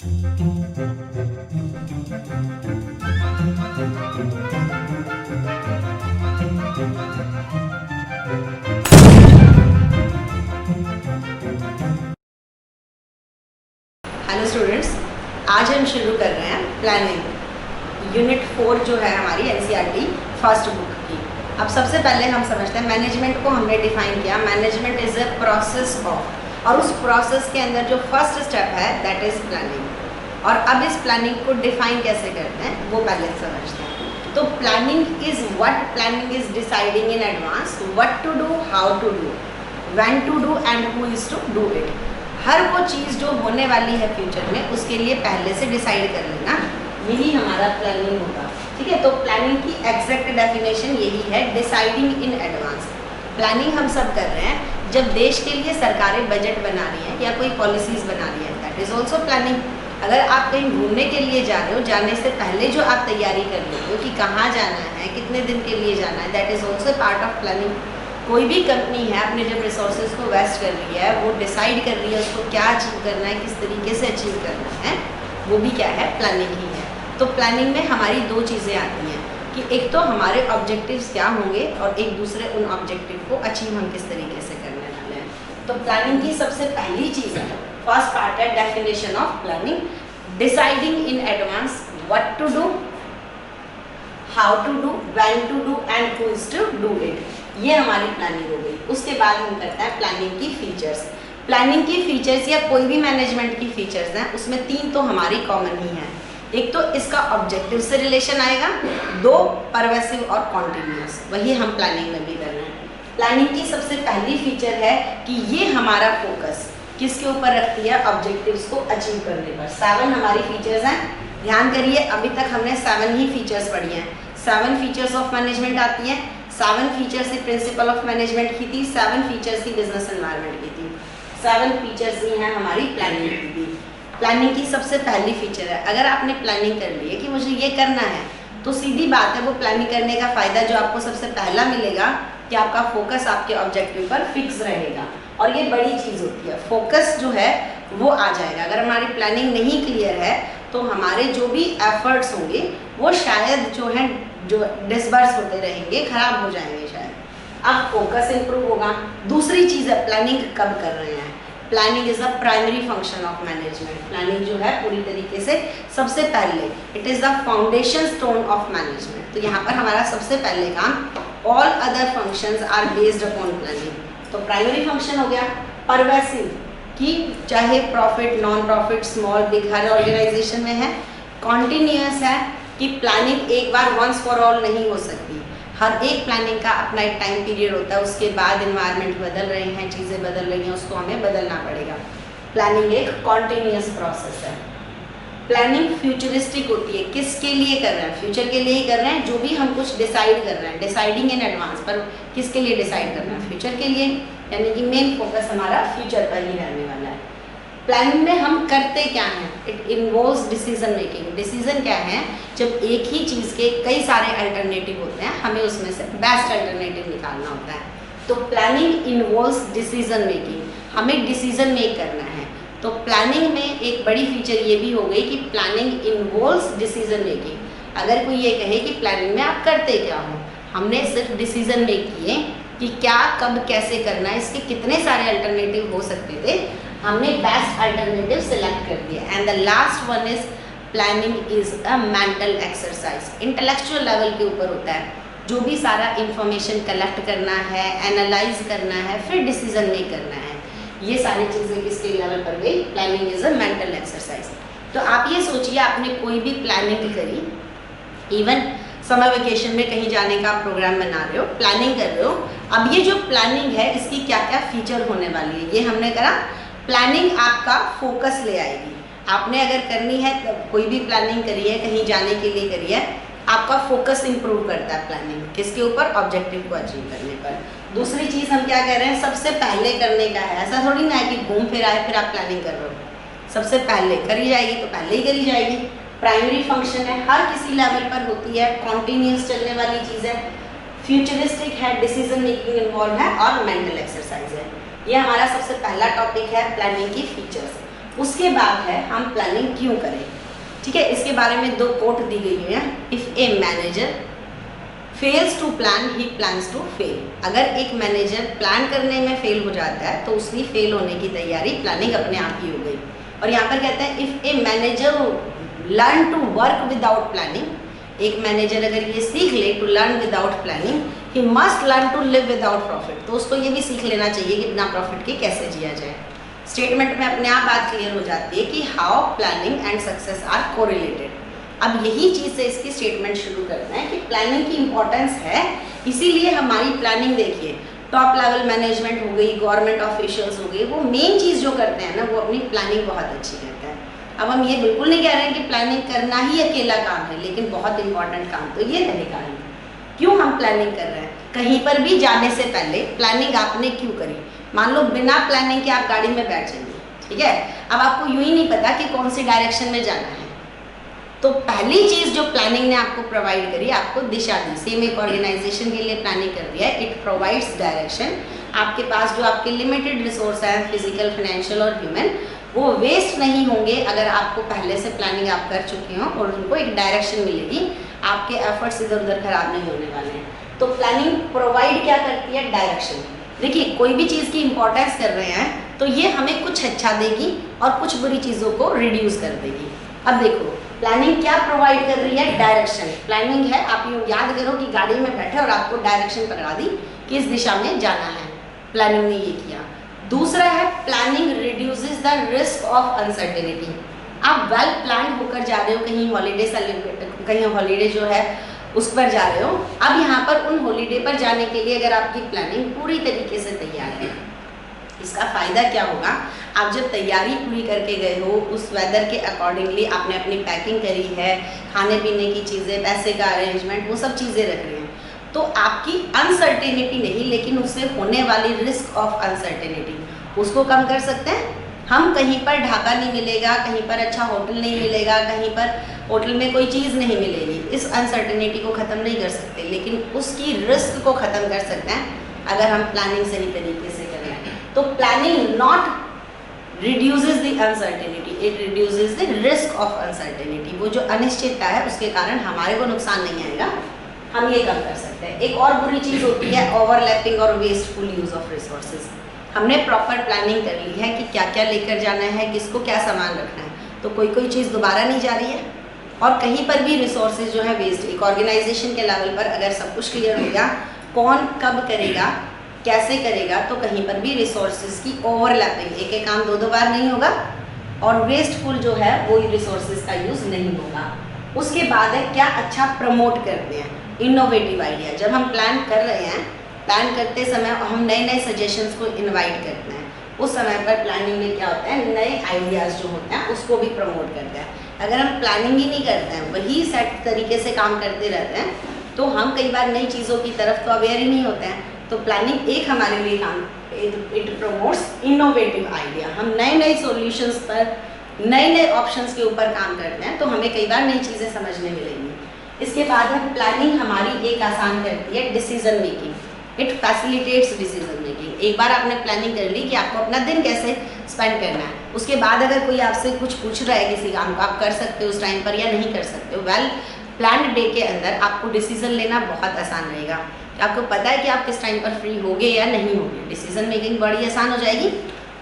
Hello students, आज हम शुरू कर रहे हैं प्लानिंग यूनिट 4 जो है हमारी एनसीईआरटी फर्स्ट बुक की। अब सबसे पहले हम समझते हैं मैनेजमेंट को हमने डिफाइन किया। Management is a process of, और उस प्रोसेस के अंदर जो फर्स्ट स्टेप है दैट इज प्लानिंग। और अब इस प्लानिंग को डिफाइन कैसे करते हैं वो पहले समझते हैं। तो planning is what planning is deciding in advance what to do, how to do, when to do and who is to do it. हर वो चीज़ जो होने वाली है फ्यूचर में उसके लिए पहले से डिसाइड कर लेना, यही हमारा प्लानिंग होगा। ठीक है, तो प्लानिंग की एग्जैक्ट डेफिनेशन यही है, डिसाइडिंग इन एडवांस। प्लानिंग हम सब कर रहे हैं जब देश के लिए सरकारें बजट बना रही हैं या कोई पॉलिसीज़ बना रही है, दैट इज़ ऑल्सो प्लानिंग। अगर आप कहीं घूमने के लिए जा रहे हो, जाने से पहले जो आप तैयारी कर लेते हो कि कहाँ जाना है, कितने दिन के लिए जाना है, that is also part of planning. कोई भी कंपनी है अपने जब रिसोर्सेज को वेस्ट कर रही है, वो डिसाइड कर रही है उसको क्या अचीव करना है, किस तरीके से अचीव करना है, वो भी क्या है, प्लानिंग ही है। तो प्लानिंग में हमारी दो चीज़ें आती हैं कि एक तो हमारे ऑब्जेक्टिव्स क्या होंगे और एक दूसरे उन ऑब्जेक्टिव को अचीव हम किस तरीके से करने वाले हैं। तो प्लानिंग की सबसे पहली चीज़ है, फर्स्ट पार्ट है definition of planning, deciding in advance what to do, how to do, when to do and who is to do it. ये हमारी प्लानिंग हो गई। उसके बाद हम करते हैं प्लानिंग की फीचर्स। प्लानिंग की फीचर्स या कोई भी मैनेजमेंट की फीचर्स हैं, उसमें तीन तो हमारी कॉमन ही हैं। एक तो इसका ऑब्जेक्टिव से रिलेशन आएगा, दो परवेसिव और कॉन्टिन्यूस, वही हम प्लानिंग में भी कर रहे हैं। प्लानिंग की सबसे पहली फीचर है कि ये हमारा फोकस किसके ऊपर रखती है, ऑब्जेक्टिव्स को अचीव करने पर। 7 हमारी फीचर्स हैं, ध्यान करिए, अभी तक हमने 7 ही फीचर्स पढ़ी हैं। 7 फीचर्स ऑफ मैनेजमेंट आती हैं, 7 फीचर्स की प्रिंसिपल ऑफ मैनेजमेंट की थी, 7 फीचर्स की बिजनेस एनवायरनमेंट की थी, 7 फीचर्स ही हैं हमारी प्लानिंग की भी। प्लानिंग की सबसे पहली फीचर है, अगर आपने प्लानिंग कर ली है कि मुझे ये करना है, तो सीधी बात है वो प्लानिंग करने का फ़ायदा जो आपको सबसे पहला मिलेगा कि आपका फोकस आपके ऑब्जेक्टिव पर फिक्स रहेगा। और ये बड़ी चीज़ होती है, फोकस जो है वो आ जाएगा। अगर हमारी प्लानिंग नहीं क्लियर है तो हमारे जो भी एफर्ट्स होंगे वो शायद जो है जो डिसबर्स होते रहेंगे, खराब हो जाएंगे शायद। अब फोकस इंप्रूव होगा। दूसरी चीज़ है प्लानिंग कब कर रहे हैं। Planning is a primary function of management. Planning जो है पूरी तरीके से सबसे पहले it is the foundation stone of management. तो यहाँ पर हमारा सबसे पहले काम all other functions are based upon planning. तो प्राइमरी फंक्शन हो गया। परवेसिव कि चाहे profit, non profit, small, big, हर ऑर्गेनाइजेशन में है। कॉन्टिन्यूस है कि प्लानिंग एक बार वंस फॉर ऑल नहीं हो सकती, हर एक प्लानिंग का अपना एक टाइम पीरियड होता है, उसके बाद इन्वायरमेंट बदल रहे हैं, चीज़ें बदल रही हैं, उसको हमें बदलना पड़ेगा। प्लानिंग एक कॉन्टिन्यूस प्रोसेस है। प्लानिंग फ्यूचरिस्टिक होती है, किसके लिए कर रहे हैं, फ्यूचर के लिए ही कर रहे हैं। जो भी हम कुछ डिसाइड कर रहे हैं, डिसाइडिंग इन एडवांस, पर किसके लिए डिसाइड कर रहे हैं, फ्यूचर के लिए, यानी कि मेन फोकस हमारा फ्यूचर पर ही रहने वाला है। प्लानिंग में हम करते क्या हैं, it involves decision making. Decision क्या है, जब एक ही चीज़ के कई सारे अल्टरनेटिव होते हैं, हमें उसमें से बेस्ट अल्टरनेटिव निकालना होता है। तो प्लानिंग इन्वॉल्व्स डिसीजन मेकिंग, हमें डिसीजन मेक करना है। तो प्लानिंग में एक बड़ी फीचर ये भी हो गई कि प्लानिंग इन्वॉल्व्स डिसीजन मेकिंग। अगर कोई ये कहे कि प्लानिंग में आप करते क्या हो, हमने सिर्फ डिसीजन मेक किए कि क्या, कब, कैसे करना है, इसके कितने सारे अल्टरनेटिव हो सकते थे, हमने बेस्ट अल्टरनेटिव सिलेक्ट कर दिया। And the last one is planning is a mental exercise. Intellectual level के ऊपर होता है, जो भी सारा इंफॉर्मेशन कलेक्ट करना है, एनालाइज करना है, फिर डिसीजन मेक करना है, ये सारी चीज़ें किसके लेवल पर गई, planning is a mental exercise. तो आप ये सोचिए, आपने कोई भी प्लानिंग करी, इवन समर वेकेशन में कहीं जाने का प्रोग्राम बना रहे हो, प्लानिंग कर रहे हो, अब ये जो प्लानिंग है इसकी क्या क्या फीचर होने वाली है, ये हमने करा। प्लानिंग आपका फोकस ले आएगी। आपने अगर करनी है, कोई भी प्लानिंग करी है, कहीं जाने के लिए करी है, आपका फोकस इंप्रूव करता है प्लानिंग, किसके ऊपर, ऑब्जेक्टिव को अचीव करने पर। दूसरी चीज़ हम क्या कह रहे हैं, सबसे पहले करने का है। ऐसा थोड़ी ना है कि घूम फिर आए फिर आप प्लानिंग कर रहे हो, सबसे पहले करी जाएगी तो पहले ही करी जाएगी। प्राइमरी फंक्शन है, हर किसी लेवल पर होती है, कॉन्टीन्यूस चलने वाली चीज़ है, फ्यूचरिस्टिक है, डिसीजन मेकिंग इन्वॉल्व है और मेंटल एक्सरसाइज है। ये हमारा सबसे पहला टॉपिक है प्लानिंग की फीचर्स। उसके बाद है हम प्लानिंग क्यों ठीक है, इसके बारे में 2 कोट दी गई है। If a manager fails to plan he plans to fail. अगर एक मैनेजर प्लान करने में फेल हो जाता है तो उसकी फेल होने की तैयारी, प्लानिंग अपने आप ही हो गई। और यहाँ पर कहते हैं if a manager learn to work without planning, एक मैनेजर अगर ये सीख ले to learn without planning, he must learn to live without profit, तो उसको ये भी सीख लेना चाहिए कि बिना प्रॉफिट के कैसे जिया जाए। स्टेटमेंट में अपने आप बात क्लियर हो जाती है कि how planning and success are correlated. अब यही चीज़ से इसकी स्टेटमेंट शुरू करते हैं कि प्लानिंग की इंपॉर्टेंस है, इसीलिए हमारी प्लानिंग देखिए टॉप लेवल मैनेजमेंट हो गई, गवर्नमेंट ऑफिशियल्स हो गए, वो मेन चीज़ जो करते हैं ना वो अपनी प्लानिंग बहुत अच्छी करते हैं। अब हम ये बिल्कुल नहीं कह रहे हैं कि प्लानिंग करना ही अकेला काम है, लेकिन बहुत इंपॉर्टेंट काम तो ये रहेगा। क्यों हम प्लानिंग कर रहे हैं? कहीं पर भी जाने से पहले प्लानिंग आपने क्यों करी? मान लो बिना प्लानिंग के आप गाड़ी में बैठ जाएंगे, ठीक है, अब आपको यूँ ही नहीं पता कि कौन सी डायरेक्शन में जाना है, तो पहली चीज़ जो प्लानिंग ने आपको प्रोवाइड करी, आपको दिशा दी। सेम एक ऑर्गेनाइजेशन के लिए प्लानिंग कर दिया है, इट प्रोवाइड्स डायरेक्शन। आपके पास जो आपके लिमिटेड रिसोर्स हैं, फिजिकल, फाइनेंशियल और ह्यूमन, वो वेस्ट नहीं होंगे अगर आपको पहले से प्लानिंग आप कर चुके हो और उनको एक डायरेक्शन मिलेगी, आपके एफर्ट्स इधर उधर खराब नहीं होने वाले हैं। तो प्लानिंग प्रोवाइड क्या करती है? डायरेक्शन। देखिए कोई भी चीज़ की इंपॉर्टेंस कर रहे हैं तो ये हमें कुछ अच्छा देगी और कुछ बुरी चीज़ों को रिड्यूस कर देगी। अब देखो प्लानिंग क्या प्रोवाइड कर रही है? डायरेक्शन। प्लानिंग है, आप यूँ याद करो कि गाड़ी में बैठे और आपको डायरेक्शन पकड़ा दी किस दिशा में जाना है, प्लानिंग ने ये किया। दूसरा है planning reduces the risk of uncertainty. आप वेल प्लान होकर जा रहे हो, कहीं हॉलीडे सेलिब्रेट, कहीं हॉलीडे जो है उस पर जा रहे हो। अब यहाँ पर उन हॉलीडे पर जाने के लिए अगर आपकी प्लानिंग पूरी तरीके से तैयार है, इसका फ़ायदा क्या होगा? आप जब तैयारी पूरी करके गए हो, उस वेदर के अकॉर्डिंगली आपने अपनी पैकिंग करी है, खाने पीने की चीज़ें, पैसे का अरेंजमेंट, वो सब चीज़ें रख रहे हैं, तो आपकी अनसर्टेनिटी नहीं लेकिन उससे होने वाली रिस्क ऑफ अनसर्टेनिटी उसको कम कर सकते हैं हम। कहीं पर ढाबा नहीं मिलेगा, कहीं पर अच्छा होटल नहीं मिलेगा, कहीं पर होटल में कोई चीज़ नहीं मिलेगी, इस अनसर्टेनिटी को ख़त्म नहीं कर सकते, लेकिन उसकी रिस्क को ख़त्म कर सकते हैं अगर हम प्लानिंग सही तरीके से करें। तो planning not reduces the uncertainty, it reduces the risk of uncertainty. वो जो अनिश्चितता है उसके कारण हमारे को नुकसान नहीं आएगा, हम ये कम कर सकते हैं। एक और बुरी चीज़ होती है ओवरलैपिंग और वेस्टफुल यूज़ ऑफ रिसोर्सेज। हमने प्रॉपर प्लानिंग कर ली है कि क्या क्या लेकर जाना है, किसको क्या सामान रखना है, तो कोई कोई चीज़ दोबारा नहीं जा रही है और कहीं पर भी रिसोर्सेज जो है वेस्ट। एक ऑर्गेनाइजेशन के लेवल पर अगर सब कुछ क्लियर हो गया कौन कब करेगा, कैसे करेगा, तो कहीं पर भी रिसोर्सेज की ओवरलैपिंग, एक एक काम 2-2 बार नहीं होगा और वेस्टफुल जो है वो रिसोर्सेज का यूज़ नहीं होगा। उसके बाद है क्या अच्छा प्रमोट करते हैं, इनोवेटिव आइडिया। जब हम प्लान कर रहे हैं, प्लान करते समय हम नए नए सजेशंस को इनवाइट करते हैं, उस समय पर प्लानिंग में क्या होता है, नए आइडियाज़ जो होते हैं उसको भी प्रमोट करते हैं। अगर हम प्लानिंग ही नहीं करते हैं, वही सेट तरीके से काम करते रहते हैं, तो हम कई बार नई चीज़ों की तरफ तो अवेयर ही नहीं होते हैं। तो प्लानिंग एक हमारे लिए काम, इट प्रमोट्स इनोवेटिव आइडिया। हम नए नए सॉल्यूशंस पर, नए नए ऑप्शंस के ऊपर काम करते हैं तो हमें कई बार नई चीज़ें समझने मिलेंगी। इसके बाद में प्लानिंग हमारी एक आसान करती है decision making, it facilitates decision making. एक बार आपने प्लानिंग कर ली कि आपको अपना दिन कैसे स्पेंड करना है, उसके बाद अगर कोई आपसे कुछ पूछ रहा है किसी काम को, आप कर सकते हो उस टाइम पर या नहीं कर सकते हो, वेल प्लान्ड डे के अंदर आपको डिसीजन लेना बहुत आसान रहेगा। आपको पता है कि आप किस टाइम पर फ्री होगे या नहीं होगे, डिसीजन मेकिंग बड़ी आसान हो जाएगी।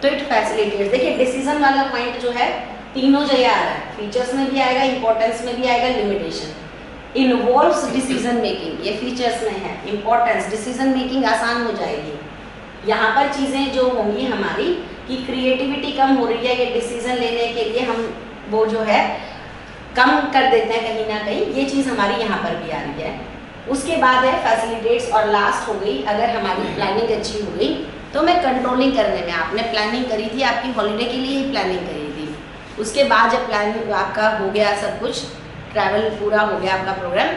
तो इट फैसिलिटेट्स, देखिए डिसीजन वाला पॉइंट जो है तीनों जगह आ रहा है, फीचर्स में भी आएगा, इंपॉर्टेंस में भी आएगा, लिमिटेशन। इन्वॉल्व्स डिसीजन मेकिंग, ये फीचर्स में है, इंपॉर्टेंस, डिसीजन मेकिंग आसान हो जाएगी। यहाँ पर चीज़ें जो होंगी हमारी कि क्रिएटिविटी कम हो रही है, ये डिसीजन लेने के लिए हम वो जो है कम कर देते हैं कहीं ना कहीं, ये चीज़ हमारी यहाँ पर भी आ रही है। उसके बाद है फैसिलिटेट्स, और लास्ट हो गई अगर हमारी प्लानिंग अच्छी हो गई तो मैं कंट्रोलिंग करने में, आपने प्लानिंग करी थी, आपकी हॉलीडे के लिए ही प्लानिंग करी थी, उसके बाद जब प्लानिंग आपका हो गया, सब कुछ ट्रैवल पूरा हो गया आपका प्रोग्राम,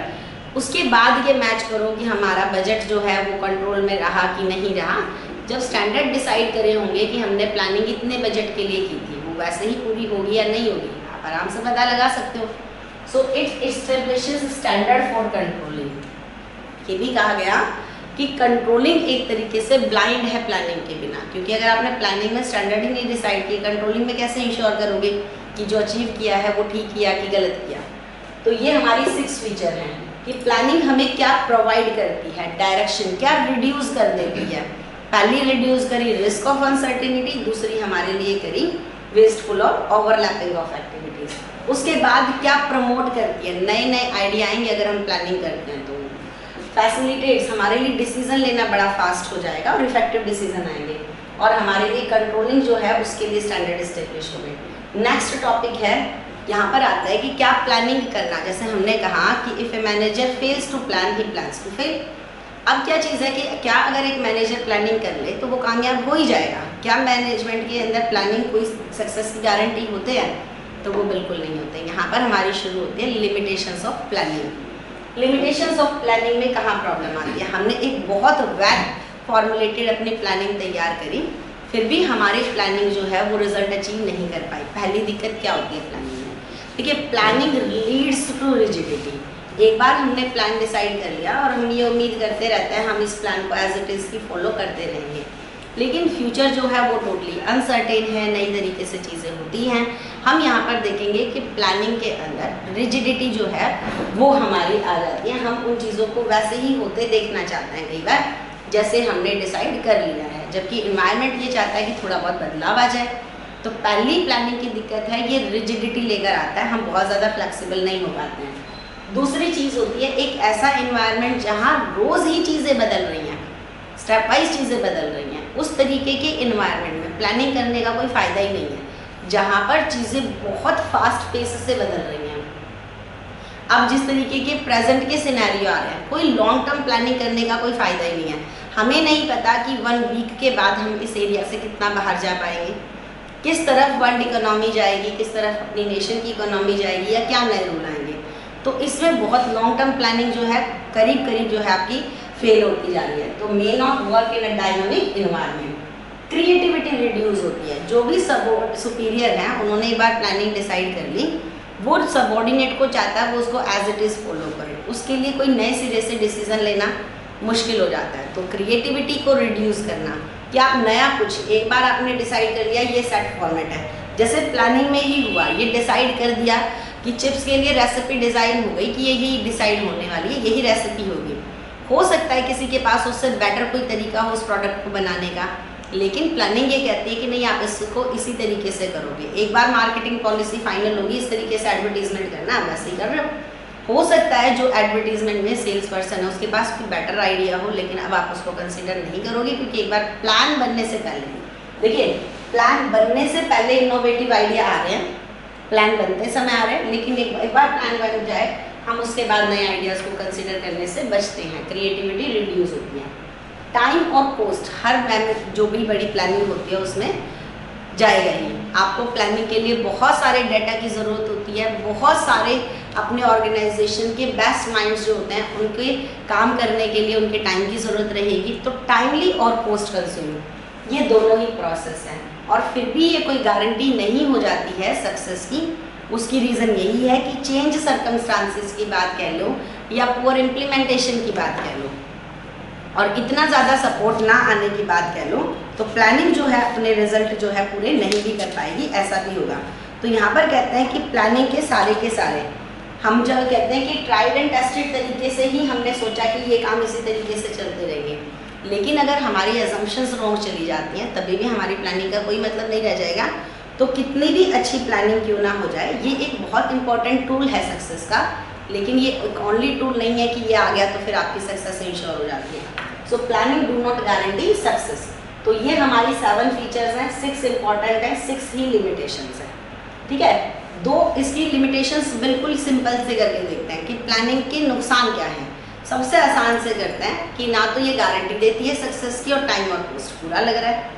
उसके बाद ये मैच करो कि हमारा बजट जो है वो कंट्रोल में रहा कि नहीं रहा। जब स्टैंडर्ड डिसाइड करे होंगे कि हमने प्लानिंग इतने बजट के लिए की थी, वो वैसे ही पूरी होगी या नहीं होगी, आप आराम से पता लगा सकते हो। So it establishes standard for controlling. ये भी कहा गया कि कंट्रोलिंग एक तरीके से ब्लाइंड है प्लानिंग के बिना, क्योंकि अगर आपने प्लानिंग में स्टैंडर्ड ही नहीं डिसाइड किया, कंट्रोलिंग में कैसे इंश्योर करोगे कि जो अचीव किया है वो ठीक किया कि गलत किया। तो ये हमारी 6 फीचर हैं कि प्लानिंग हमें क्या प्रोवाइड करती है, डायरेक्शन क्या रिड्यूस कर देती है। पहली रिड्यूस करी रिस्क ऑफ अनसर्टेनिटी, दूसरी हमारे लिए करी वेस्टफुल और ओवरलैपिंग ऑफ एक्टिविटीज। उसके बाद क्या प्रमोट करती है, नए नए आइडिया आएंगे अगर हम प्लानिंग करते हैं तो। फैसिलिटेट्स, हमारे लिए डिसीजन लेना बड़ा फास्ट हो जाएगा और इफेक्टिव डिसीजन आएंगे, और हमारे लिए कंट्रोलिंग जो है उसके लिए स्टैंडर्ड इस्टेब्लिश हो गए। नेक्स्ट टॉपिक है, यहाँ पर आता है कि क्या प्लानिंग करना। जैसे हमने कहा कि if a manager fails to plan he plans to fail. अब क्या चीज़ है कि क्या अगर एक मैनेजर प्लानिंग कर ले तो वो कामयाब हो ही जाएगा। क्या मैनेजमेंट के अंदर प्लानिंग कोई सक्सेस की गारंटी होते हैं? तो वो बिल्कुल नहीं होते। यहाँ पर हमारी शुरू होती है limitations of planning. Limitations of planning में कहाँ प्रॉब्लम आती है? हमने एक बहुत वैग फॉर्मुलेटेड अपनी प्लानिंग तैयार करी, फिर भी हमारी प्लानिंग जो है वो रिजल्ट अचीव नहीं कर पाई। पहली दिक्कत क्या होती है प्लानिंग में? देखिए, प्लानिंग लीड्स टू रिजिडिटी। एक बार हमने प्लान डिसाइड कर लिया और हम ये उम्मीद करते रहते हैं हम इस प्लान को एज इट इज़ की फॉलो करते रहेंगे, लेकिन फ्यूचर जो है वो टोटली अनसर्टेन है, नई तरीके से चीज़ें होती हैं। हम यहाँ पर देखेंगे कि प्लानिंग के अंदर रिजिडिटी जो है वो हमारी आ जाती है। हम उन चीज़ों को वैसे ही होते देखना चाहते हैं कई बार जैसे हमने डिसाइड कर लिया है, जबकि इन्वायरमेंट ये चाहता है कि थोड़ा बहुत बदलाव आ जाए। तो पहली प्लानिंग की दिक्कत है ये रिजिडिटी लेकर आता है, हम बहुत ज़्यादा फ्लेक्सिबल नहीं हो पाते हैं। दूसरी चीज़ होती है एक ऐसा इन्वायरमेंट जहाँ रोज़ ही चीज़ें बदल रही हैं, स्टेप वाइज चीज़ें बदल रही हैं। उस तरीके के इन्वायरमेंट में प्लानिंग करने का कोई फ़ायदा ही नहीं है, जहाँ पर चीज़ें बहुत फास्ट पेस से बदल रही हैं। अब जिस तरीके के प्रेजेंट के सिनेरियो आ रहे हैं, कोई लॉन्ग टर्म प्लानिंग करने का कोई फ़ायदा ही नहीं है। हमें नहीं पता कि 1 वीक के बाद हम इस एरिया से कितना बाहर जा पाएंगे, किस तरफ वर्ल्ड इकोनॉमी जाएगी, किस तरफ अपनी नेशन की इकोनॉमी जाएगी, या क्या नए रूल आएंगे। तो इसमें बहुत लॉन्ग टर्म प्लानिंग जो है करीब करीब जो है आपकी फेल होती जा रही है। तो may not work in a dynamic environment. Creativity reduce होती है। जो भी सुपीरियर हैं उन्होंने एक बार प्लानिंग डिसाइड कर ली, वो सबॉर्डिनेट को चाहता है वो उसको एज इट इज़ फॉलो करे, उसके लिए कोई नए सिरे से डिसीजन लेना मुश्किल हो जाता है। तो क्रिएटिविटी को रिड्यूस करना, क्या नया कुछ एक बार आपने डिसाइड कर लिया ये सेट फॉर्मेट है, जैसे प्लानिंग में ही हुआ, ये डिसाइड कर दिया कि चिप्स के लिए रेसिपी डिज़ाइन हो गई कि यही डिसाइड होने वाली है, यही रेसिपी होगी। हो सकता है किसी के पास उससे बेटर कोई तरीका हो उस प्रोडक्ट को बनाने का, लेकिन प्लानिंग ये कहती है कि नहीं आप इसको इसी तरीके से करोगे। एक बार मार्केटिंग पॉलिसी फाइनल होगी, इस तरीके से एडवर्टीजमेंट करना आप वैसे ही कर रहे हो सकता है जो एडवर्टीजमेंट में सेल्स पर्सन है उसके पास कोई बेटर आइडिया हो, लेकिन अब आप उसको कंसिडर नहीं करोगे क्योंकि एक बार प्लान बनने से पहले, देखिए प्लान बनने से पहले इनोवेटिव आइडिया आ रहे हैं, प्लान बनते समय आ रहे हैं, लेकिन एक बार प्लान बन जाए हम उसके बाद नए आइडियाज़ को कंसिडर करने से बचते हैं। क्रिएटिविटी रिड्यूस होती है। टाइम और कॉस्ट, हर जो भी बड़ी प्लानिंग होती है उसमें जाएगा ही। आपको प्लानिंग के लिए बहुत सारे डाटा की ज़रूरत होती है, बहुत सारे अपने ऑर्गेनाइजेशन के बेस्ट माइंड्स जो होते हैं उनके काम करने के लिए उनके टाइम की ज़रूरत रहेगी। तो टाइमली और कॉस्ट कंज्यूम, ये दोनों ही प्रोसेस हैं, और फिर भी ये कोई गारंटी नहीं हो जाती है सक्सेस की। उसकी रीज़न यही है कि चेंज सर्कमस्टांसिस की बात कह लो या पुअर इम्प्लीमेंटेशन की बात कह लो, और इतना ज़्यादा सपोर्ट ना आने की बात कह लो, तो प्लानिंग जो है अपने रिजल्ट जो है पूरे नहीं भी कर पाएगी, ऐसा भी होगा। तो यहाँ पर कहते हैं कि प्लानिंग के सारे हम जब कहते हैं कि ट्राइड एंड टेस्टेड तरीके से ही हमने सोचा कि ये काम इसी तरीके से चलते रहेंगे, लेकिन अगर हमारी अजम्पशंस रॉन्ग चली जाती हैं तभी भी हमारी प्लानिंग का कोई मतलब नहीं रह जाएगा। तो कितनी भी अच्छी प्लानिंग क्यों ना हो जाए, ये एक बहुत इंपॉर्टेंट टूल है सक्सेस का, लेकिन ये एक ओनली टूल नहीं है कि ये आ गया तो फिर आपकी सक्सेस इंश्योर हो जाती है। So planning do not guarantee success. तो ये हमारी 7 फीचर्स हैं, 6 इंपॉर्टेंट हैं, 6 ही लिमिटेशंस हैं। ठीक है, 2 इसकी लिमिटेशंस बिल्कुल सिंपल से करके देखते हैं कि प्लानिंग के नुकसान क्या हैं। सबसे आसान से करते हैं कि ना तो ये गारंटी देती है सक्सेस की और टाइम और कॉस्ट पूरा लग रहा है।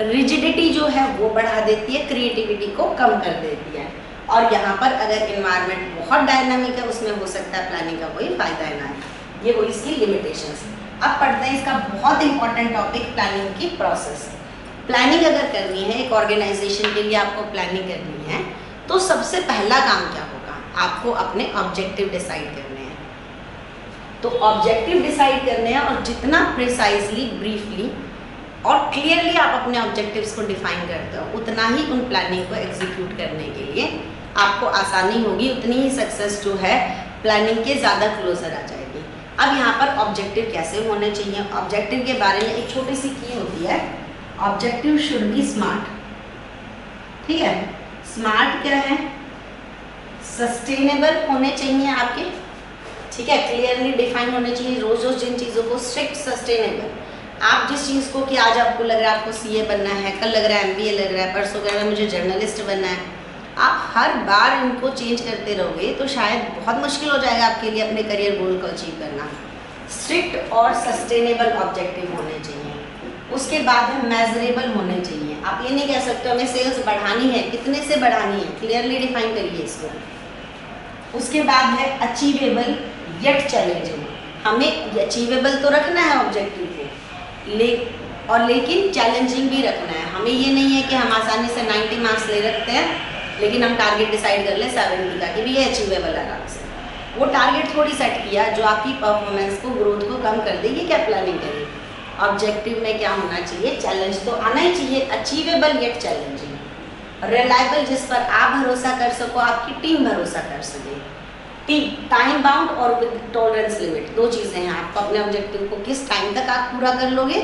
रिजिडिटी जो है वो बढ़ा देती है, क्रिएटिविटी को कम कर देती है, और यहाँ पर अगर इन्वायरमेंट बहुत डायनामिक है उसमें हो सकता है प्लानिंग का कोई फायदा ना है। ये वो इसकी लिमिटेशंस। अब पढ़ते हैं इसका बहुत इंपॉर्टेंट टॉपिक, प्लानिंग की प्रोसेस। प्लानिंग अगर करनी है एक ऑर्गेनाइजेशन के लिए, आपको प्लानिंग करनी है तो सबसे पहला काम क्या होगा, आपको अपने ऑब्जेक्टिव डिसाइड करने हैं। तो ऑब्जेक्टिव डिसाइड करने हैं और जितना प्रिसाइजली ब्रीफली और क्लियरली आप अपने ऑब्जेक्टिव्स को डिफाइन करते हो, उतना ही उन प्लानिंग को एग्जीक्यूट करने के लिए आपको आसानी होगी, उतनी ही सक्सेस जो है प्लानिंग के ज़्यादा क्लोजर आ जाएगी। अब यहाँ पर ऑब्जेक्टिव कैसे होने चाहिए, ऑब्जेक्टिव के बारे में एक छोटी सी की होती है, ऑब्जेक्टिव शुड बी स्मार्ट। ठीक है, स्मार्ट क्या है, सस्टेनेबल होने चाहिए आपके, ठीक है, क्लियरली डिफाइन होने चाहिए। रोज रोज जिन चीज़ों को स्ट्रिक्ट सस्टेनेबल, आप जिस चीज़ को कि आज आपको लग रहा है आपको सीए बनना है, कल लग रहा है एमबीए लग रहा है, परसों कह रहा है मुझे जर्नलिस्ट बनना है, आप हर बार इनको चेंज करते रहोगे तो शायद बहुत मुश्किल हो जाएगा आपके लिए अपने करियर गोल को अचीव करना। स्ट्रिक्ट और सस्टेनेबल ऑब्जेक्टिव होने चाहिए। उसके बाद है मेजरेबल होने चाहिए। आप ये नहीं कह सकते हमें सेल्स बढ़ानी है, कितने से बढ़ानी है, क्लियरली डिफाइन करिए इसको। उसके बाद है अचीवेबल येट चैलेंजिंग। हमें अचीवेबल तो रखना है ऑब्जेक्टिव को, लेकिन चैलेंजिंग भी रखना है। हमें ये नहीं है कि हम आसानी से 90 मार्क्स ले रखते हैं लेकिन हम टारगेट डिसाइड कर लें 70 का कि भी ये अचीवेबल है आराम से। वो टारगेट थोड़ी सेट किया जो आपकी परफॉर्मेंस को, ग्रोथ को कम कर देगी, क्या प्लानिंग करेगी। ऑब्जेक्टिव में क्या होना चाहिए, चैलेंज तो आना ही चाहिए, अचीवेबल येट चैलेंजिंग। रिलायबल, जिस पर आप भरोसा कर सको, आपकी टीम भरोसा कर सके। टाइम बाउंड और विद टॉलरेंस लिमिट, दो चीज़ें हैं। आपको अपने ऑब्जेक्टिव को किस टाइम तक आप पूरा कर लोगे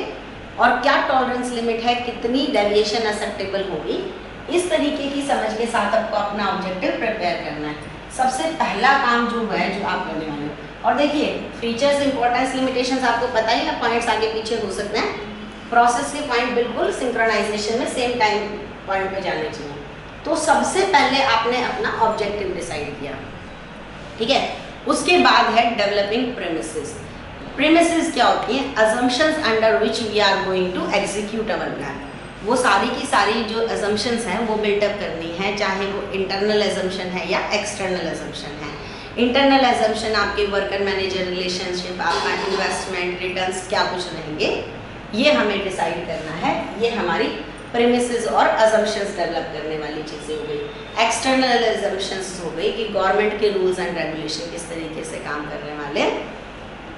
और क्या टॉलरेंस लिमिट है, कितनी डेविएशन एक्सेप्टेबल होगी, इस तरीके की समझ के साथ आपको अपना ऑब्जेक्टिव प्रिपेयर करना है। सबसे पहला काम जो है जो आप करने वाले हो, और देखिए फीचर्स, इंपॉर्टेंस, लिमिटेशंस आपको पता ही है, पॉइंट्स आगे पीछे हो सकते हैं। प्रोसेस के पॉइंट बिल्कुल सिंक्रोनाइजेशन में सेम टाइम पॉइंट पे जाने चाहिए। तो सबसे पहले आपने अपना ऑब्जेक्टिव डिसाइड किया, ठीक है। उसके बाद है डेवलपिंग प्रेमिसेस। प्रेमिसेस क्या होती हैं, assumptions under which we are going to execute our plan. वो सारी की सारी जो अजम्पशंस हैं वो बिल्टअप करनी है, चाहे वो इंटरनल अजम्पशन है या एक्सटर्नल अजम्पशन है। इंटरनल अजम्पशन आपके वर्कर मैनेजर रिलेशनशिप, आपका इन्वेस्टमेंट, रिटर्न्स, क्या कुछ रहेंगे, ये हमें डिसाइड करना है। ये हमारी प्रेमिसेस और अजम्पशंस डेवलप करने वाली चीज़ें हो गई। एक्सटर्नल अजम्पशंस हो गई कि गवर्नमेंट के रूल्स एंड रेगुलेशन किस तरीके से काम करने वाले।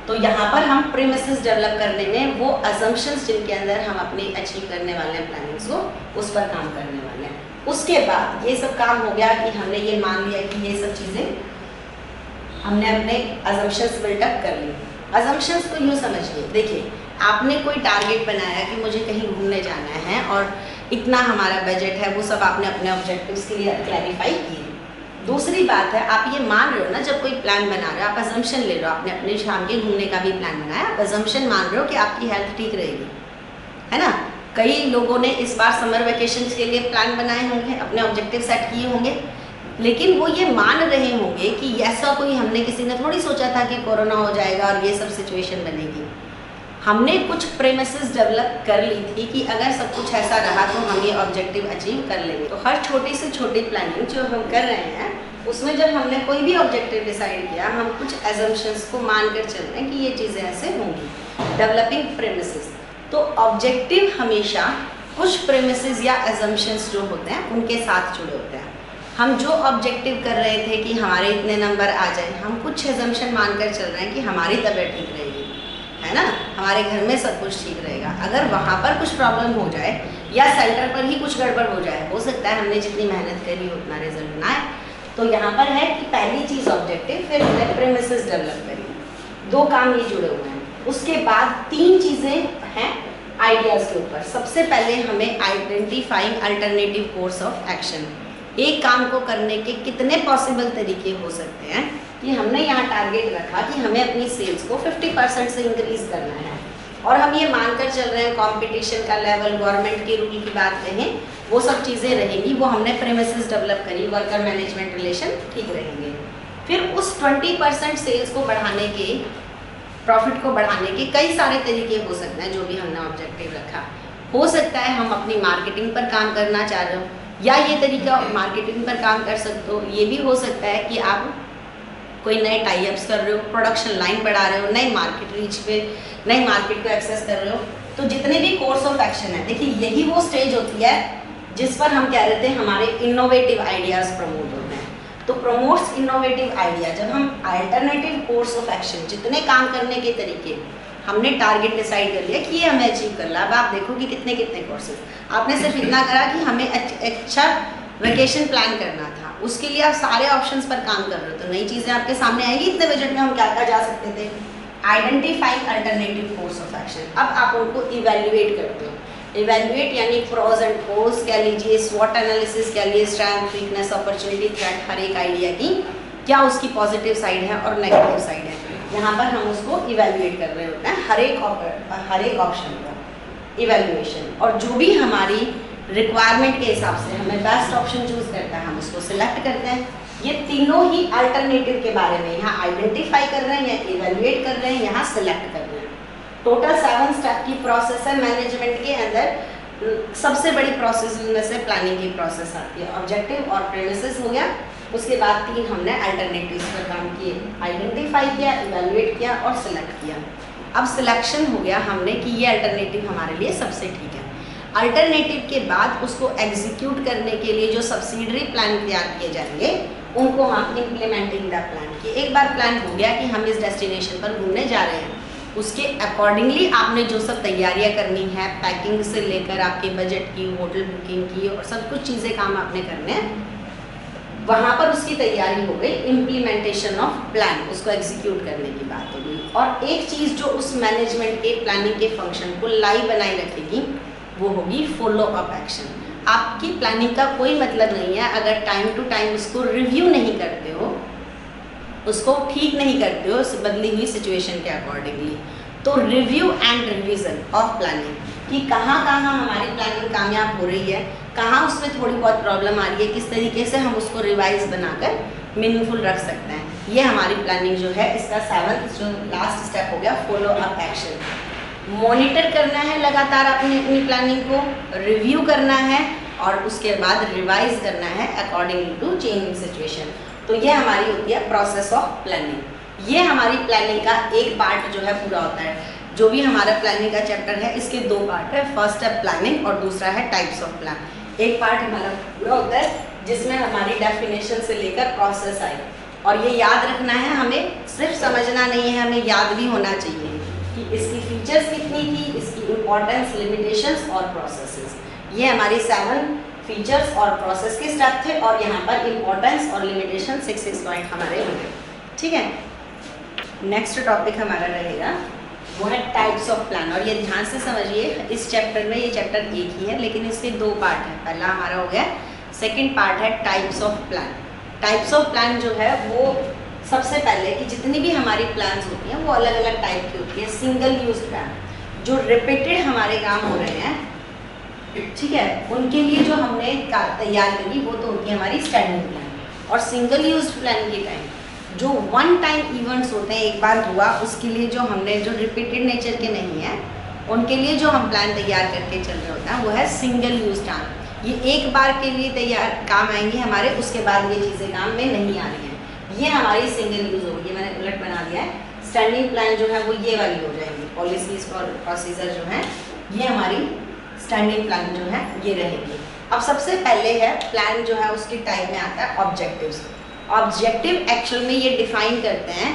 तो यहाँ पर हम प्रेमिसेस डेवलप करने में वो अजम्पशंस जिनके अंदर हम अपनी अचीव करने वाले हैं प्लानिंग्स को, उस पर काम करने वाले हैं। उसके बाद ये सब काम हो गया कि हमने ये मान लिया कि ये सब चीज़ें हमने अपने अजम्पशंस बिल्टअप कर ली। अजम्पशंस को यूँ समझिए, देखिए आपने कोई टारगेट बनाया कि मुझे कहीं घूमने जाना है और इतना हमारा बजट है, वो सब आपने अपने ऑब्जेक्टिव्स के लिए क्लैरिफाई किए। दूसरी बात है, आप ये मान रहे हो ना, जब कोई प्लान बना रहे हो, आप अजम्पशन ले रहे हो, आपने अपने शाम के घूमने का भी प्लान बनाया, आप अजम्पशन मान रहे हो कि आपकी हेल्थ ठीक रहेगी, है ना। कई लोगों ने इस बार समर वेकेशन के लिए प्लान बनाए होंगे, अपने ऑब्जेक्टिव सेट किए होंगे, लेकिन वो ये मान रहे होंगे कि ऐसा कोई, हमने किसी ने थोड़ी सोचा था कि कोरोना हो जाएगा और ये सब सिचुएशन बनेगी। हमने कुछ प्रेमिसेस डेवलप कर ली थी कि अगर सब कुछ ऐसा रहा तो हम ये ऑब्जेक्टिव अचीव कर लेंगे। तो हर छोटी से छोटी प्लानिंग जो हम कर रहे हैं उसमें जब हमने कोई भी ऑब्जेक्टिव डिसाइड किया, हम कुछ एजम्पशंस को मानकर चल रहे हैं कि ये चीज़ें ऐसे होंगी। डेवलपिंग प्रेमिसेस, तो ऑब्जेक्टिव हमेशा कुछ प्रेमिसेस या एजम्पशंस जो होते हैं उनके साथ जुड़े होते हैं। हम जो ऑब्जेक्टिव कर रहे थे कि हमारे इतने नंबर आ जाए, हम कुछ एजम्पशन मानकर चल रहे हैं कि हमारी तबीयत ठीक रहेगी, है ना, हमारे घर में सब कुछ ठीक रहेगा। अगर वहाँ पर कुछ प्रॉब्लम हो जाए या सेंटर पर ही कुछ गड़बड़ हो जाए, हो सकता है हमने जितनी मेहनत करी उतना रिजल्ट ना आए। तो यहाँ पर है कि पहली चीज़ ऑब्जेक्टिव, फिर प्रेमिसेस डेवलप करिए। दो काम ये जुड़े हुए हैं। उसके बाद तीन चीज़ें हैं आइडियाज़ के ऊपर। सबसे पहले हमें identifying alternative course of action, एक काम को करने के कितने पॉसिबल तरीके हो सकते हैं। कि हमने यहाँ टारगेट रखा कि हमें अपनी सेल्स को 50% से इंक्रीज करना है, और हम ये मानकर चल रहे हैं कंपटीशन का लेवल, गवर्नमेंट के रूल की बात कहें, वो सब चीज़ें रहेंगी। वो हमने प्रेमिसेस डेवलप करी, वर्कर मैनेजमेंट रिलेशन ठीक रहेंगे। फिर उस 20% सेल्स को बढ़ाने के, प्रॉफिट को बढ़ाने के कई सारे तरीके हो सकते हैं जो भी हमने ऑब्जेक्टिव रखा। हो सकता है हम अपनी मार्केटिंग पर काम करना चाह रहे हो, या ये तरीका मार्केटिंग पर काम कर सकते हो। ये भी हो सकता है कि आप कोई नए टाइप्स कर रहे हो, प्रोडक्शन लाइन बढ़ा रहे हो, नई मार्केट रीच पे, नई मार्केट को एक्सेस कर रहे हो। तो जितने भी कोर्स ऑफ एक्शन है, देखिए यही वो स्टेज होती है जिस पर हम कह रहे थे हमारे इनोवेटिव आइडियाज़ प्रमोट होते हैं। तो प्रमोट्स इनोवेटिव आइडिया, जब हम अल्टरनेटिव कोर्स ऑफ एक्शन, जितने काम करने के तरीके हमने टारगेट डिसाइड कर लिया कि ये हमें अचीव करना है। अब आप देखो कि कितने कितने कोर्सेज, आपने सिर्फ इतना करा कि हमें अच्छा वेकेशन प्लान करना था, उसके लिए आप सारे ऑप्शंस पर काम कर रहे हो, तो नई चीज़ें आपके सामने आएगी। इतने बजट में हम क्या क्या जा सकते थे? Identifying alternative course of action. अब आप उनको इवेल्युएट करते हो। इवेल्युएट यानी प्रोज एंड कोर्स कह लीजिए, स्वॉट एनालिसिस कह लीजिए, स्ट्रेंथ, वीकनेस, अपॉर्चुनिटी, थ्रेट, हर एक आइडिया की क्या उसकी पॉजिटिव साइड है और नेगेटिव साइड है। यहाँ पर हम उसको इवेल्युएट कर रहे होते हैं, हर एक ऑप्शन का इवेल्युएशन। और जो भी हमारी रिक्वायरमेंट के हिसाब से हमें बेस्ट ऑप्शन चूज करता है, हम उसको सिलेक्ट करते हैं। ये तीनों ही अल्टरनेटिव के बारे में यहाँ आइडेंटिफाई कर रहे हैं, या इवेल्युएट कर रहे हैं, यहाँ सिलेक्ट कर रहे हैं। टोटल 7 स्टेप की प्रोसेस है मैनेजमेंट के अंदर। सबसे बड़ी प्रोसेस में से प्लानिंग की प्रोसेस आती है। ऑब्जेक्टिव और प्रेमिसेस हो गया, उसके बाद 3 हमने अल्टरनेटिव्स पर काम किए, आइडेंटिफाई किया, इवेल्युएट किया और सिलेक्ट किया। अब सिलेक्शन हो गया हमने कि ये अल्टरनेटिव हमारे लिए सबसे ठीक है। अल्टरनेटिव के बाद उसको एग्जीक्यूट करने के लिए जो सब्सिडरी प्लान तैयार किए जाएंगे, उनको हम इम्प्लीमेंटिंग द प्लान की। एक बार प्लान हो गया कि हम इस डेस्टिनेशन पर घूमने जा रहे हैं, उसके अकॉर्डिंगली आपने जो सब तैयारियां करनी है, पैकिंग से लेकर आपके बजट की, होटल बुकिंग की और सब कुछ चीज़ें काम आपने करने हैं, वहाँ पर उसकी तैयारी हो गई। इम्प्लीमेंटेशन ऑफ प्लान, उसको एग्जीक्यूट करने की बात हो गई। और एक चीज़ जो उस मैनेजमेंट के प्लानिंग के फंक्शन को लाइव बनाए रखेगी, वो होगी फॉलो अप एक्शन। आपकी प्लानिंग का कोई मतलब नहीं है अगर टाइम टू टाइम उसको रिव्यू नहीं करते हो, उसको ठीक नहीं करते हो उस बदली हुई सिचुएशन के अकॉर्डिंगली। तो review and revision of planning कि कहाँ कहाँ हमारी प्लानिंग कामयाब हो रही है, कहाँ उसमें थोड़ी बहुत प्रॉब्लम आ रही है, किस तरीके से हम उसको रिवाइज बनाकर मीनिंगफुल रख सकते हैं। ये हमारी प्लानिंग जो है, इसका 7th जो लास्ट स्टेप हो गया, फॉलो अप एक्शन। मॉनिटर करना है लगातार अपनी प्लानिंग को, रिव्यू करना है और उसके बाद रिवाइज करना है अकॉर्डिंग टू चेंजिंग सिचुएशन। तो ये हमारी होती है प्रोसेस ऑफ प्लानिंग। ये हमारी प्लानिंग का एक पार्ट जो है पूरा होता है। जो भी हमारा प्लानिंग का चैप्टर है, इसके 2 पार्ट है। फर्स्ट है प्लानिंग और दूसरा है टाइप्स ऑफ प्लान। एक पार्ट हमारा पूरा होता है जिसमें हमारी डेफिनेशन से लेकर प्रोसेस आई, और ये याद रखना है, हमें सिर्फ समझना नहीं है, हमें याद भी होना चाहिए कि इसकी फीचर्स कितनी थी, इसकी इम्पोर्टेंस, लिमिटेशंस और प्रोसेसेस। ये हमारी 7 फीचर्स और प्रोसेस के स्टेप थे, और यहाँ पर इम्पोर्टेंस और लिमिटेशन 6 पॉइंट हमारे होंगे। ठीक है, नेक्स्ट टॉपिक हमारा रहेगा वो है टाइप्स ऑफ प्लान। और ये ध्यान से समझिए, इस चैप्टर में, ये चैप्टर एक ही है लेकिन इसके 2 पार्ट हैं। पहला हमारा हो गया, सेकंड पार्ट है types of plan. Types of plan जो है वो सबसे पहले कि जितनी भी हमारी प्लान्स होती हैं वो अलग अलग टाइप की होती है। सिंगल यूज प्लान, जो रिपीटेड हमारे काम हो रहे हैं, ठीक है, उनके लिए जो हमने तैयार करी वो तो होती है हमारी स्टैंडिंग प्लान। और सिंगल यूज प्लान के टाइम जो 1 टाइम इवेंट्स होते हैं, एक बार हुआ, उसके लिए जो हमने जो रिपीटेड नेचर के नहीं है, उनके लिए जो हम प्लान तैयार करके चल रहे होते हैं वो है सिंगल यूज प्लान। ये एक बार के लिए तैयार काम आएंगे हमारे, उसके बाद ये चीज़ें काम में नहीं आ रही हैं। ये हमारी सिंगल यूज होगी। मैंने उलट बना दिया है। स्टैंडिंग प्लान जो है वो ये वाली हो जाएगी। पॉलिसीज और प्रोसीजर जो है ये हमारी स्टैंडिंग प्लान जो है ये रहेगी। अब सबसे पहले है प्लान जो है उसकी टाइप में आता है ऑब्जेक्टिव्स। ऑब्जेक्टिव एक्चुअल में ये डिफाइन करते हैं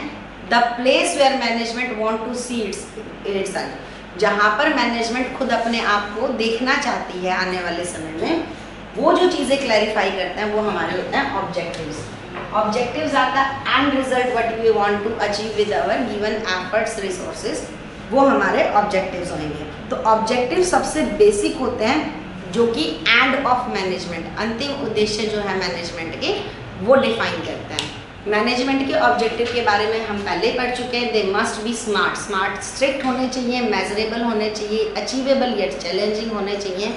the place where management want to see its, जहाँ पर मैनेजमेंट खुद अपने आप को देखना चाहती है आने वाले समय में, वो जो चीज़ें क्लैरिफाई करते हैं वो हमारे होते हैं objectives. Objectives are the end result what we want to achieve with our given efforts resources, वो हमारे ऑब्जेक्टिव्स होंगे। तो ऑब्जेक्टिव सबसे बेसिक होते हैं जो कि एंड ऑफ मैनेजमेंट, अंतिम उद्देश्य जो है मैनेजमेंट के, वो डिफाइन करता है। मैनेजमेंट के ऑब्जेक्टिव के बारे में हम पहले पढ़ चुके हैं। They must be smart, strict होने चाहिए, मेजरेबल होने चाहिए, अचीवेबल येट चैलेंजिंग होने चाहिए,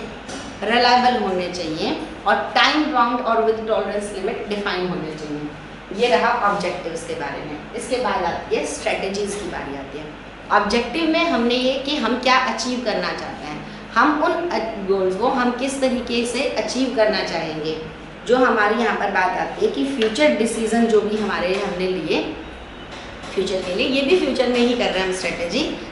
रिलायबल होने चाहिए और टाइम बाउंड और विद टॉलरेंस लिमिट डिफाइन होने चाहिए। ये रहा ऑब्जेक्टिव्स के बारे में। इसके बाद आती है स्ट्रेटजीज की बारी आती है। ऑब्जेक्टिव में हमने ये कि हम क्या अचीव करना चाहते हैं, हम उन गोल्स को हम किस तरीके से अचीव करना चाहेंगे। जो हमारी यहाँ पर बात आती है कि फ्यूचर डिसीजन जो भी हमारे हमने लिए फ्यूचर के लिए, ये भी फ्यूचर में ही कर रहे हैं हम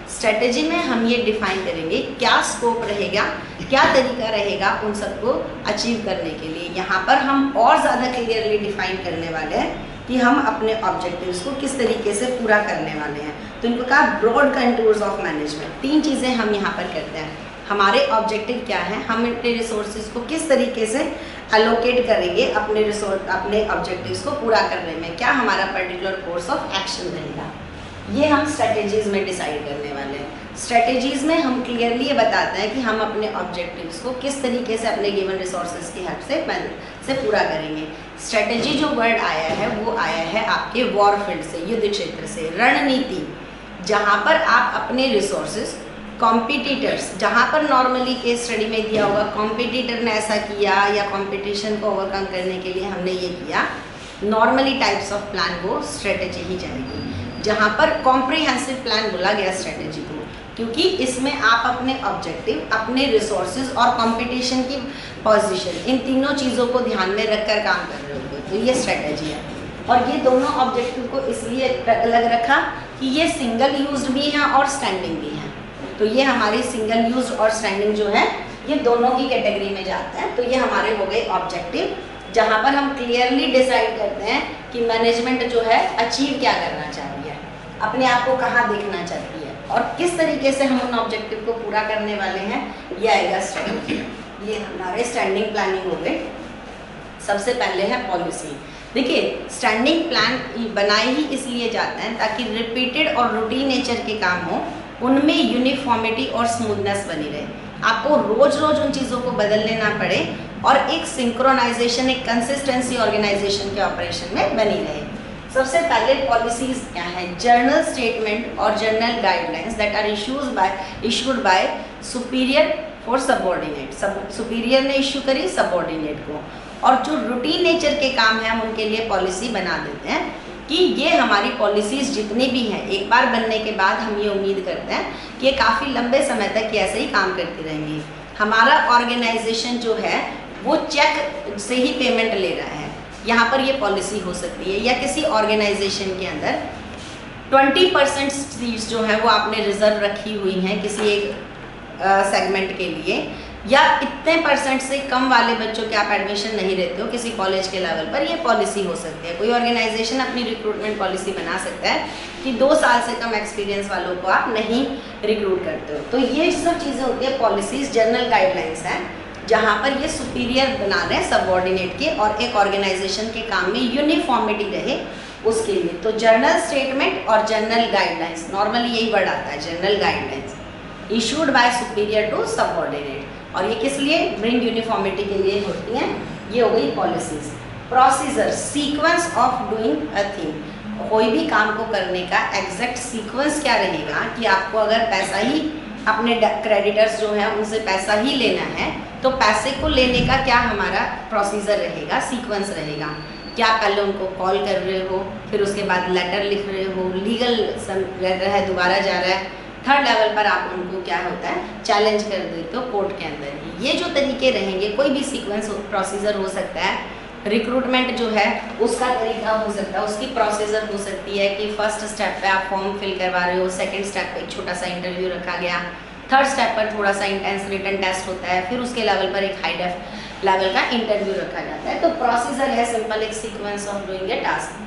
स्ट्रेटेजी में हम ये डिफाइन करेंगे क्या स्कोप रहेगा, क्या तरीका रहेगा उन सबको अचीव करने के लिए। यहाँ पर हम और ज़्यादा क्लियरली डिफाइन करने वाले हैं कि हम अपने ऑब्जेक्टिव्स को किस तरीके से पूरा करने वाले हैं। तो इनको कहा ब्रॉड कंटूर्स ऑफ मैनेजमेंट। 3 चीज़ें हम यहाँ पर करते हैं। हमारे ऑब्जेक्टिव क्या है, हम अपने रिसोर्सेज को किस तरीके से एलोकेट करेंगे अपने ऑब्जेक्टिव्स को पूरा करने में, क्या हमारा पर्टिकुलर कोर्स ऑफ एक्शन रहेगा, ये हम स्ट्रेटेजीज में डिसाइड करने वाले हैं। स्ट्रेटेजीज में हम क्लियरली ये बताते हैं कि हम अपने ऑब्जेक्टिव्स को किस तरीके से अपने गिवन रिसोर्सेज की हेल्प से पूरा करेंगे। स्ट्रेटेजी जो वर्ड आया है वो आया है आपके वॉरफील्ड से, युद्ध क्षेत्र से। रणनीति, जहाँ पर आप अपने रिसोर्सेज कॉम्पिटिटर्स, जहाँ पर नॉर्मली केस स्टडी में दिया होगा कॉम्पिटिटर ने ऐसा किया या कंपटीशन को ओवरकम करने के लिए हमने ये किया, नॉर्मली टाइप्स ऑफ प्लान वो स्ट्रेटेजी ही जाएगी। जहाँ पर कॉम्प्रिहेंसिव प्लान बोला गया स्ट्रेटेजी को, क्योंकि इसमें आप अपने ऑब्जेक्टिव, अपने रिसोर्सेज और कंपटीशन की पोजीशन, इन तीनों चीज़ों को ध्यान में रखकर काम कर रहे होंगे, तो ये स्ट्रेटेजी है। और ये दोनों ऑब्जेक्टिव को इसलिए अलग रखा कि ये सिंगल यूज्ड भी हैं और स्टैंडिंग भी हैं। तो ये हमारी सिंगल यूज्ड और स्टैंडिंग जो है ये दोनों की कैटेगरी में जाता है। तो ये हमारे हो गए ऑब्जेक्टिव, जहाँ पर हम क्लियरली डिसाइड करते हैं कि मैनेजमेंट जो है अचीव क्या करना चाहती है, अपने आप को कहाँ देखना चाहती है और किस तरीके से हम उन ऑब्जेक्टिव को पूरा करने वाले हैं, ये आएगा स्टैंडिंग। ये हमारे स्टैंडिंग प्लानिंग हो गए। सबसे पहले है पॉलिसी। देखिए, स्टैंडिंग प्लान बनाए ही इसलिए जाते हैं ताकि रिपीटेड और रूटीन नेचर के काम हो, उनमें यूनिफॉर्मिटी और स्मूथनेस बनी रहे, आपको रोज रोज उन चीज़ों को बदलने ना पड़े और एक सिंक्रोनाइजेशन, एक कंसिस्टेंसी ऑर्गेनाइजेशन के ऑपरेशन में बनी रहे। सबसे पहले पॉलिसीज क्या है, जर्नल स्टेटमेंट और general guidelines that are issued by superior for subordinate. Superior ने इशू करी सबऑर्डिनेट को, और जो रूटीन नेचर के काम है हम उनके लिए पॉलिसी बना देते हैं कि ये हमारी पॉलिसीज़ जितनी भी हैं, एक बार बनने के बाद हम ये उम्मीद करते हैं कि ये काफ़ी लंबे समय तक ये ऐसे ही काम करती रहेंगी। हमारा ऑर्गेनाइजेशन जो है वो चेक से ही पेमेंट ले रहा है, यहाँ पर ये पॉलिसी हो सकती है। या किसी ऑर्गेनाइजेशन के अंदर 20% सीट्स जो है वो आपने रिजर्व रखी हुई हैं किसी एक सेगमेंट के लिए, या इतने % से कम वाले बच्चों के आप एडमिशन नहीं देते हो किसी कॉलेज के लेवल पर, ये पॉलिसी हो सकती है। कोई ऑर्गेनाइजेशन अपनी रिक्रूटमेंट पॉलिसी बना सकता है कि 2 साल से कम एक्सपीरियंस वालों को आप नहीं रिक्रूट करते हो। तो ये सब चीज़ें होती है पॉलिसीज़, जर्नल गाइडलाइंस हैं, जहाँ पर ये सुपीरियर बना रहे हैं सबऑर्डिनेट के और एक ऑर्गेनाइजेशन के काम में यूनिफॉर्मिटी रहे उसके लिए। तो जर्नल स्टेटमेंट और जर्नल गाइडलाइंस, नॉर्मली यही वर्ड आता है, general guidelines issued by superior to subordinate, और ये किस लिए, ब्रिंग यूनिफॉर्मिटी के लिए होती हैं। ये हो गई policies. Procedure, sequence of doing a thing, कोई भी काम को करने का एग्जैक्ट सीक्वेंस क्या रहेगा कि आपको अगर पैसा ही, अपने क्रेडिटर्स जो हैं उनसे पैसा ही लेना है, तो पैसे को लेने का क्या हमारा प्रोसीजर रहेगा, सीक्वेंस रहेगा। क्या पहले उनको कॉल कर रहे हो, फिर उसके बाद लेटर लिख रहे हो, लीगल लेटर है दोबारा जा रहा है, थर्ड लेवल पर आप उनको क्या होता है चैलेंज कर देते हो कोर्ट के अंदर ही। ये जो तरीके रहेंगे, कोई भी सीक्वेंस प्रोसीजर हो सकता है। रिक्रूटमेंट जो है उसका तरीका हो सकता है, उसकी प्रोसीजर हो सकती है कि फर्स्ट स्टेप पे आप फॉर्म फिल करवा रहे हो, सेकंड स्टेप पे एक छोटा सा इंटरव्यू रखा गया, थर्ड स्टेप पर थोड़ा सा इंटेंस रिटन टेस्ट होता है, फिर उसके लेवल पर एक हाई डेफ लेवल का इंटरव्यू रखा जाता है। तो प्रोसीजर है सिंपल, एक sequence of doing a task.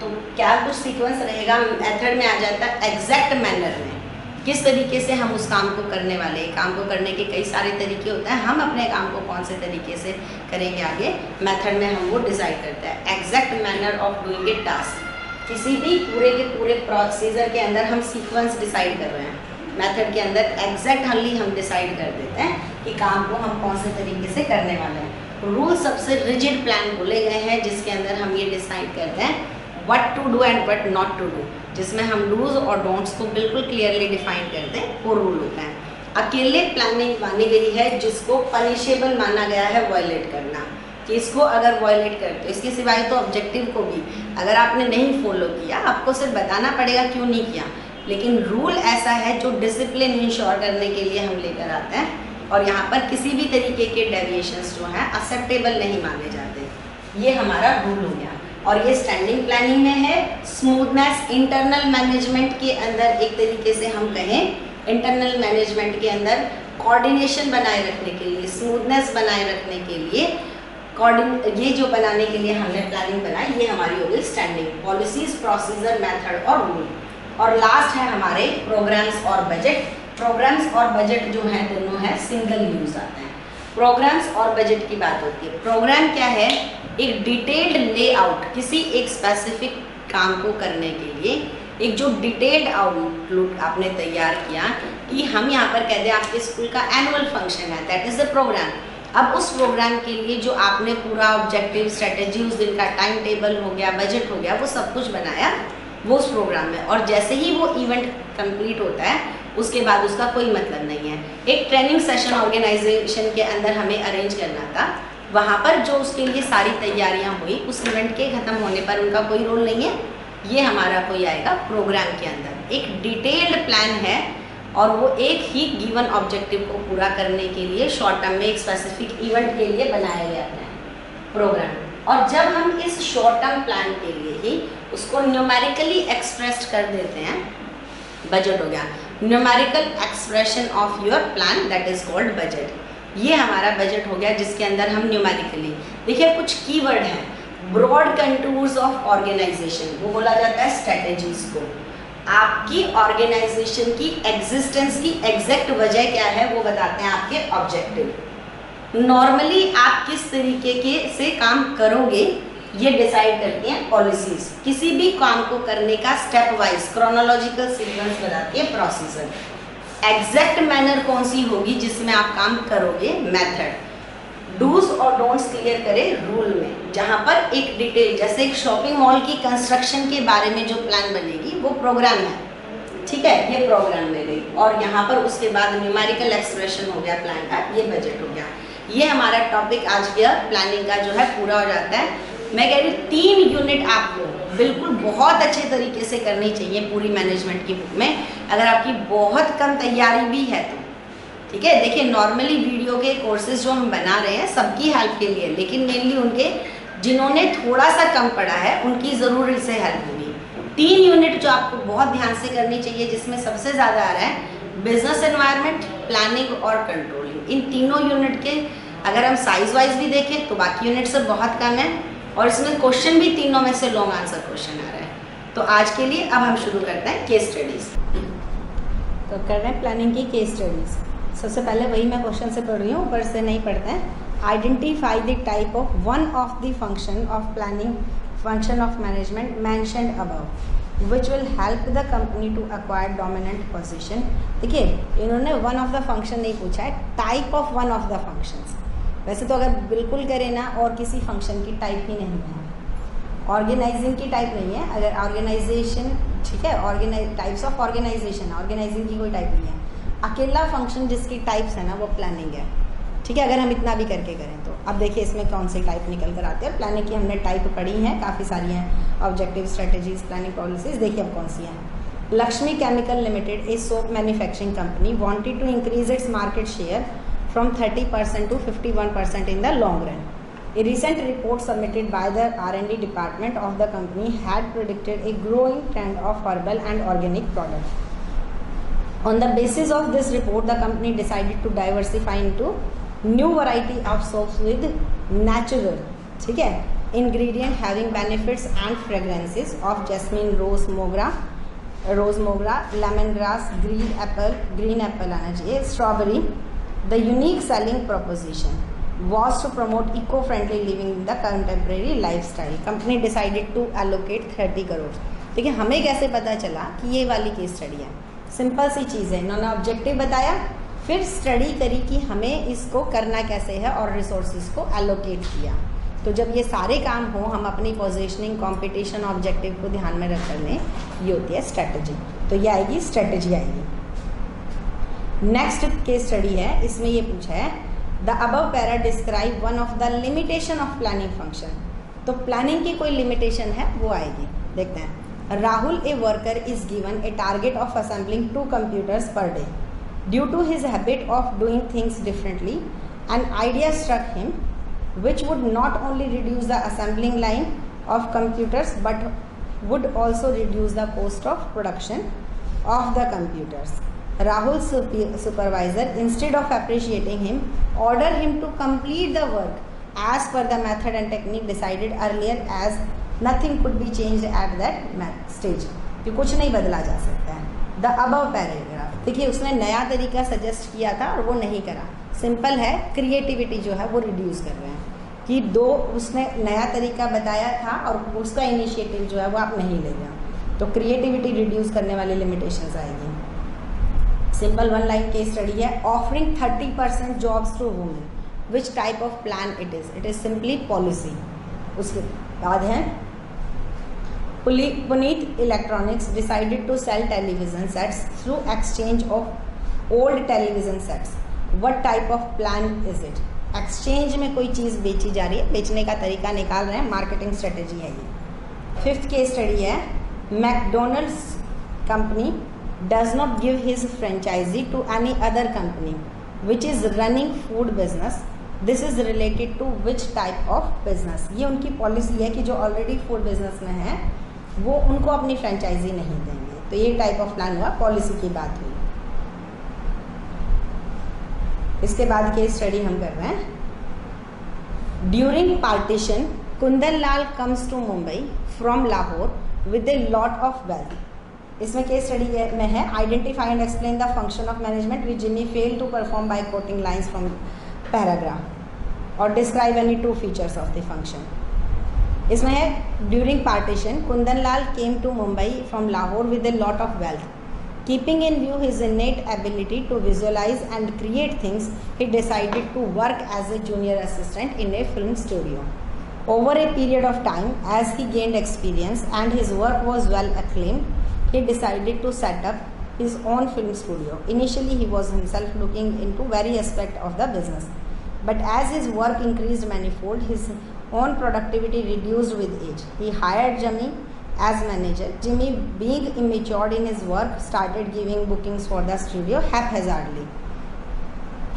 तो क्या कुछ सीक्वेंस रहेगा, मेथड में आ जाता है एग्जैक्ट मैनर में, किस तरीके से हम उस काम को करने वाले हैं। काम को करने के कई सारे तरीके होते हैं, हम अपने काम को कौन से तरीके से करेंगे आगे, मेथड में हम वो डिसाइड करते हैं। Exact manner of doing a task, किसी भी पूरे के पूरे प्रोसीजर के अंदर हम सीक्वेंस डिसाइड कर रहे हैं, मेथड के अंदर एग्जैक्टली हम डिसाइड कर देते हैं कि काम को हम कौन से तरीके से करने वाले हैं। रूल सबसे रिजिड प्लान बोले गए हैं जिसके अंदर हम ये डिसाइड करते हैं what to do and what not to do, जिसमें हम डूज और डोंट्स को बिल्कुल क्लियरली डिफाइन करते हैं, वो रूल होता है। अकेले प्लानिंग मानी गई है जिसको पनिशेबल माना गया है वायलेट करना, कि इसको अगर वायलेट करते हो, इसके सिवाय तो ऑब्जेक्टिव को भी अगर आपने नहीं फॉलो किया, आपको सिर्फ बताना पड़ेगा क्यों नहीं किया, लेकिन रूल ऐसा है जो डिसिप्लिन इंश्योर करने के लिए हम लेकर आते हैं, और यहाँ पर किसी भी तरीके के डेविएशंस जो हैं एक्सेप्टेबल नहीं माने जाते। ये हमारा रूल हो गया, और ये स्टैंडिंग प्लानिंग में है। स्मूथनेस, इंटरनल मैनेजमेंट के अंदर एक तरीके से हम कहें, इंटरनल मैनेजमेंट के अंदर कोऑर्डिनेशन बनाए रखने के लिए, स्मूथनेस बनाए रखने के लिए अकॉर्डिंग ये जो बनाने के लिए हमने प्लानिंग बनाई, ये हमारी हो गई स्टैंडिंग, पॉलिसीज, प्रोसीजर, मेथड और रूल। और लास्ट है हमारे प्रोग्राम्स और बजट। प्रोग्राम्स और बजट जो है दोनों है सिंगल यूज आते हैं। प्रोग्राम्स और बजट की बात होती है। प्रोग्राम क्या है? एक डिटेल्ड लेआउट, किसी एक स्पेसिफिक काम को करने के लिए एक जो डिटेल्ड आउटलुक आपने तैयार किया कि हम यहाँ पर कह दें आपके स्कूल का एनुअल फंक्शन है, दैट इज द प्रोग्राम। अब उस प्रोग्राम के लिए जो आपने पूरा ऑब्जेक्टिव, स्ट्रेटेजी, उस दिन का टाइम टेबल हो गया, बजट हो गया, वो सब कुछ बनाया वो उस प्रोग्राम में। और जैसे ही वो इवेंट कंप्लीट होता है उसके बाद उसका कोई मतलब नहीं है। एक ट्रेनिंग सेशन ऑर्गेनाइजेशन के अंदर हमें अरेंज करना था, वहाँ पर जो उसके लिए सारी तैयारियाँ हुई, उस इवेंट के ख़त्म होने पर उनका कोई रोल नहीं है। ये हमारा कोई आएगा प्रोग्राम के अंदर। एक डिटेल्ड प्लान है और वो एक ही गिवन ऑब्जेक्टिव को पूरा करने के लिए शॉर्ट टर्म में एक स्पेसिफिक इवेंट के लिए बनाया गया है प्रोग्राम। और जब हम इस शॉर्ट टर्म प्लान के लिए ही उसको न्यूमेरिकली एक्सप्रेस्ड कर देते हैं, बजट हो गया। Numerical expression of your plan, that is called budget. ये हमारा बजट हो गया जिसके अंदर हम न्यूमेरिकली, देखिए कुछ कीवर्ड हैं, ब्रॉड कंटूर्स ऑफ ऑर्गेनाइजेशन, वो बोला जाता है स्ट्रेटेजीज को। आपकी ऑर्गेनाइजेशन की एग्जिस्टेंस की एग्जैक्ट वजह क्या है वो बताते हैं आपके ऑब्जेक्टिव। नॉर्मली आप किस तरीके के से काम करोगे ये डिसाइड करती हैं पॉलिसीज। किसी भी काम को करने का स्टेप वाइज क्रोनोलॉजिकल सीक्वेंस बताती है प्रोसीजर। एग्जैक्ट मैनर कौन सी होगी जिसमें आप काम करोगे, मेथड। डूज और डोंट्स क्लियर करें रूल में, जहाँ पर एक डिटेल, जैसे एक शॉपिंग मॉल की कंस्ट्रक्शन के बारे में जो प्लान बनेगी वो प्रोग्राम है, ठीक है, ये प्रोग्राम में गई। और यहाँ पर उसके बाद न्यूमेरिकल एक्सप्रेशन हो गया प्लान का, ये बजट हो गया। ये हमारा टॉपिक आज का प्लानिंग का जो है पूरा हो जाता है। मैं कह रही हूँ 3 यूनिट आपको बिल्कुल बहुत अच्छे तरीके से करनी चाहिए पूरी मैनेजमेंट की बुक में, अगर आपकी बहुत कम तैयारी भी है तो, ठीक है। देखिए नॉर्मली वीडियो के कोर्सेज जो हम बना रहे हैं सबकी हेल्प के लिए, लेकिन मेनली उनके जिन्होंने थोड़ा सा कम पढ़ा है उनकी ज़रूर इससे हेल्प होगी। 3 यूनिट जो आपको बहुत ध्यान से करनी चाहिए, जिसमें सबसे ज़्यादा आ रहा है बिजनेस एनवायरनमेंट, प्लानिंग और कंट्रोलिंग। इन तीनों यूनिट के अगर हम साइज वाइज भी देखें तो बाकी यूनिट से बहुत कम है, और इसमें क्वेश्चन भी तीनों में से लॉन्ग आंसर क्वेश्चन आ रहा है। तो आज के लिए अब हम शुरू करते हैं केस स्टडीज। तो कर रहे हैं प्लानिंग की केस स्टडीज। सबसे पहले वही मैं क्वेश्चन से पढ़ रही हूँ, ऊपर से नहीं पढ़ते हैं। Identify the type of one of the function of planning, function of management mentioned above which will help the company to acquire dominant position. देखिए इन्होंने वन ऑफ द फंक्शन नहीं पूछा है, type of one of the functions. वैसे तो अगर बिल्कुल करें ना, और किसी फंक्शन की टाइप ही नहीं है, ऑर्गेनाइजिंग की टाइप नहीं है। अगर ऑर्गेनाइजेशन, ठीक है, टाइप्स ऑफ ऑर्गेनाइजेशन, ऑर्गेनाइजिंग की कोई टाइप नहीं है। अकेला फंक्शन जिसकी टाइप्स है ना वो प्लानिंग है, ठीक है, अगर हम इतना भी करके करें तो। अब देखिए इसमें कौन से टाइप निकल कर आते हैं। प्लानिंग की हमने टाइप पढ़ी हैं, काफ़ी सारी हैं, ऑब्जेक्टिव, स्ट्रेटेजीज, प्लानिंग, पॉलिसीज। देखिए अब कौन सी हैं। Lakshmi Chemical Limited, a soap manufacturing company, wanted to increase its market share from 30% to 51% in the long run. A recent report submitted by the R&D department of the company had predicted a growing trend of herbal and organic products. On the basis of this report, the company decided to diversify into new variety of soaps with natural, ठीक है, ingredient having benefits and fragrances of jasmine, rose mogra, lemongrass, green apple energy, strawberry. The unique selling proposition was to promote eco-friendly living in the contemporary lifestyle. Company decided to allocate 30 crore. देखिए हमें कैसे पता चला कि ये वाली case study है? Simple सी चीज़ है, इन्होंने ऑब्जेक्टिव बताया, फिर स्टडी करी कि हमें इसको करना कैसे है और रिसोर्सेज को एलोकेट किया। तो जब ये सारे काम हो, हम अपनी पोजीशनिंग, कंपटीशन, ऑब्जेक्टिव को ध्यान में रख कर लें, ये होती है स्ट्रेटजी। तो ये आएगी, स्ट्रेटजी आएगी। नेक्स्ट केस स्टडी है, इसमें ये पूछा है the above para describe one of the limitation of planning function. तो प्लानिंग की कोई लिमिटेशन है वो आएगी, देखते हैं। Rahul a worker is given a target of assembling 2 computers per day. Due to his habit of doing things differently, an idea struck him which would not only reduce the assembling line of computers but would also reduce the cost of production of the computers. Rahul's supervisor, instead of appreciating him, ordered him to complete the work as per the method and technique decided earlier, as nothing could be changed at that stage, कि कुछ नहीं बदला जा सकता है। The above paragraph, देखिए उसने नया तरीका सजेस्ट किया था और वो नहीं करा। सिंपल है, क्रिएटिविटी जो है वो रिड्यूस कर रहे हैं कि दो उसने नया तरीका बताया था और उसका इनिशिएटिव जो है वो आप नहीं ले रहे हो, तो क्रिएटिविटी रिड्यूस करने वाली लिमिटेशंस आएगी। Simple one line case study है, offering 30% jobs to women, which type of plan it is simply policy. उसके बाद है Puneet electronics decided to sell television sets through exchange of old television sets, what type of plan is it. Exchange में कोई चीज़ बेची जा रही है, बेचने का तरीका निकाल रहे हैं, मार्केटिंग स्ट्रेटेजी है ये। फिफ्थ केस स्टडी है, McDonald's company does not give his franchisee to any other company which is running food business, this is related to which type of business। ये उनकी पॉलिसी है कि जो ऑलरेडी फूड बिजनेस में है वो उनको अपनी फ्रेंचाइजी नहीं देंगे, तो ये टाइप ऑफ प्लान हुआ, पॉलिसी की बात हुई। इसके बाद केस स्टडी हम कर रहे हैं, during partition Kundan Lal comes to Mumbai from Lahore with a lot of wealth. इसमें केस स्टडी में है, identify and explain the function of management which Jimmy fail to perform by quoting lines from paragraph और describe any two features of the function. इसमें है, during partition Kundan Lal came to Mumbai from Lahore with a lot of wealth, keeping in view his innate ability to visualize and create things, he decided to work as a junior assistant in a film studio. Over a period of time, as he gained experience and his work was well acclaimed, he decided to set up his own film studio. Initially, he was himself looking into various aspects of the business, but as his work increased manifold, his own productivity reduced with age. He hired Jimmy as manager. Jimmy, being immature in his work, started giving bookings for the studio haphazardly.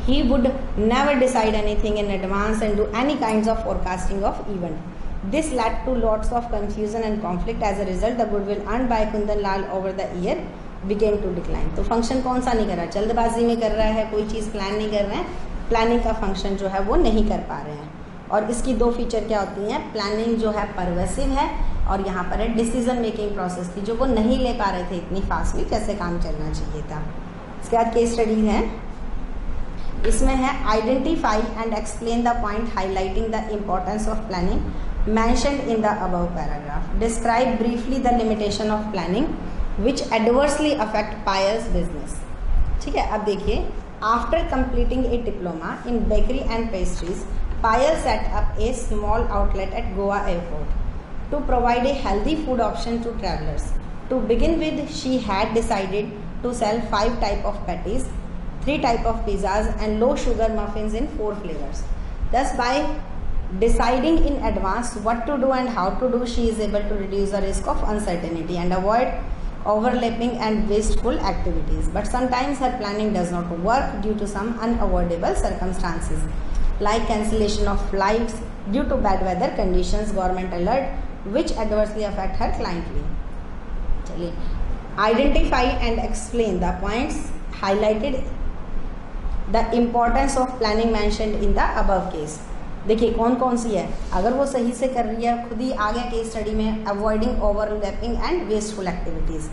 He would never decide anything in advance and do any kinds of forecasting of event. This led to lots of confusion and conflict. As a result, the goodwill earned by Kundan Lal over the year began to decline. तो function कौन सा नहीं कर रहा है, जल्दबाजी में कर रहा है, कोई चीज़ प्लान नहीं कर रहे हैं, प्लानिंग का फंक्शन जो है वो नहीं कर पा रहे हैं। और इसकी दो फीचर क्या होती हैं, प्लानिंग जो है परवेसिव है और यहाँ पर है डिसीजन मेकिंग प्रोसेस थी जो वो नहीं ले पा रहे थे इतनी फास्टली जैसे काम चलना चाहिए था। इसके बाद केस स्टडी है, इसमें है, identify and explain the point highlighting the importance of planning mentioned in the above paragraph. Describe briefly the limitation of planning which adversely affect Payal's business. ठीक है, अब देखिए, after completing a diploma in bakery and pastries, Payal set up a small outlet at Goa airport to provide a healthy food option to travelers. To begin with, she had decided to sell 5 types of patties, 3 types of pizzas and low sugar muffins in 4 flavors. Thus, by deciding in advance what to do and how to do, she is able to reduce the risk of uncertainty and avoid overlapping and wasteful activities. But sometimes her planning does not work due to some unavoidable circumstances like cancellation of flights due to bad weather conditions, government alert, which adversely affect her cliently. चलिए, identify and explain the points highlighted the importance of planning mentioned in the above case. देखिए कौन कौन सी है, अगर वो सही से कर रही है, खुद ही आ गया केस स्टडी में, avoiding overlapping and wasteful activities.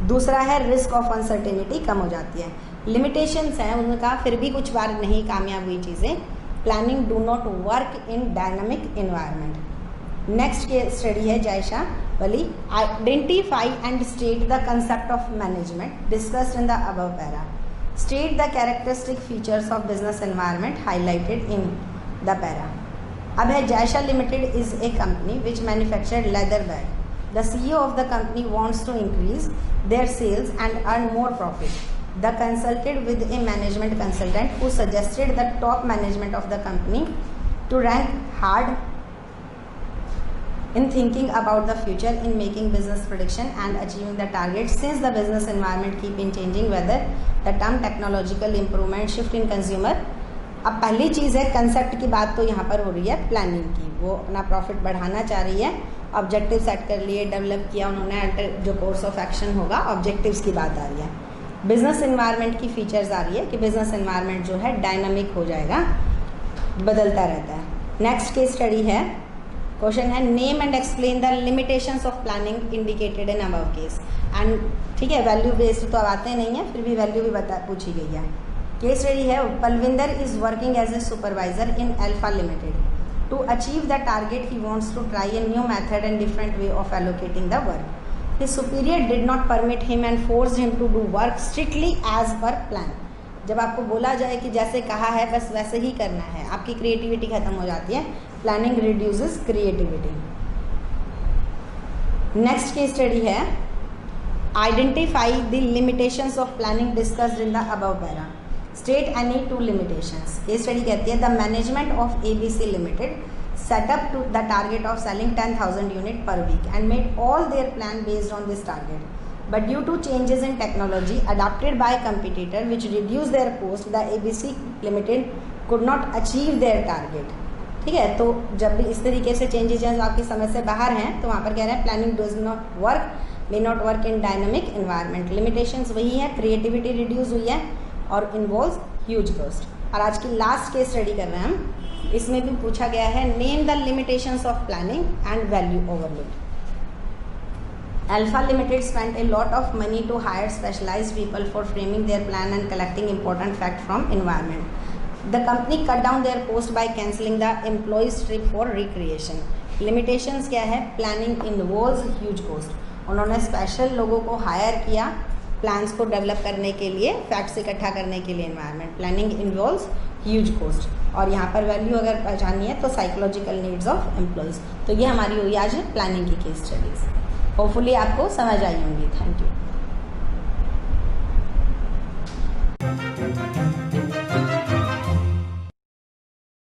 दूसरा है, रिस्क ऑफ अनसर्टेनिटी कम हो जाती है। लिमिटेशंस हैं उनका, फिर भी कुछ बार नहीं कामयाब हुई चीज़ें, planning do not work in dynamic environment. Next case study है जायशा वली, identify and state the concept of management discussed in the above para, state the characteristic features of business environment highlighted in the para. अब है, Jaisha limited is a company which manufactured leather bag. द CEO of the company wants to increase their sales and earn more profit. The consulted with a management consultant who suggested the top management of the company to rank hard in thinking about the future, in making business prediction and achieving the targets. Since the business environment keep in changing, whether the term technological improvement, shift in consumer. अब पहली चीज़ है concept की बात, तो यहाँ पर हो रही है प्लानिंग की, वो अपना प्रॉफिट बढ़ाना चाह रही है, ऑब्जेक्टिव सेट कर लिए, डेवलप किया उन्होंने, जो कोर्स ऑफ एक्शन होगा, ऑब्जेक्टिव्स की बात आ रही है। बिजनेस एनवायरनमेंट की फीचर्स आ रही है कि बिजनेस एनवायरनमेंट जो है डायनामिक हो जाएगा, बदलता रहता है। नेक्स्ट केस स्टडी है, क्वेश्चन है name and explain the limitations of planning indicated in above case. And ठीक है, वैल्यू बेस्ड तो अब आते नहीं है, फिर भी वैल्यू भी पूछी गई है। केस स्टडी है, Palvinder is working as a supervisor in Alpha Limited. To achieve the target, he wants to try a new method and different way of allocating the work. His superior did not permit him and forced him to do work strictly as per plan. जब आपको बोला जाए कि जैसे कहा है बस वैसे ही करना है, आपकी क्रिएटिविटी खत्म हो जाती है। Planning reduces creativity. Next case study है, identify the limitations of planning discussed in the above para. State any two limitations. Case study कहती है the management of ABC limited set up to the target of selling 10,000 unit per week and made all their plan based on this target. But due to changes in technology adopted by competitor which reduced their cost, the ABC Limited could not achieve their target. ठीक है, तो जब भी इस तरीके से changes आपकी समझ से बाहर हैं तो वहाँ पर कह रहे हैं planning does not work, may not work in dynamic environment. Limitations वही है, क्रिएटिविटी रिड्यूस हुई है और इन्वॉल्व ह्यूज कॉस्ट। और आज की लास्ट केस स्टडी कर रहे हैं हम, इसमें भी पूछा गया है name the limitations of planning and value overload. Alpha Limited spent a lot of money to hire specialized people for framing their plan and collecting important facts from environment. The company cut down their cost by cancelling the employees trip for recreation. Limitations क्या है? Planning involves huge cost. उन्होंने special लोगों को higher किया plans को develop करने के लिए, फैक्ट्स इकट्ठा करने के लिए environment. Planning involves huge cost. और यहाँ पर वैल्यू अगर पहचानी है तो साइकोलॉजिकल नीड्स ऑफ एम्प्लॉयज़। तो ये हमारी हुई आज प्लानिंग की केस स्टडीज़। होपफुली आपको समझ आई होंगी। Thank you.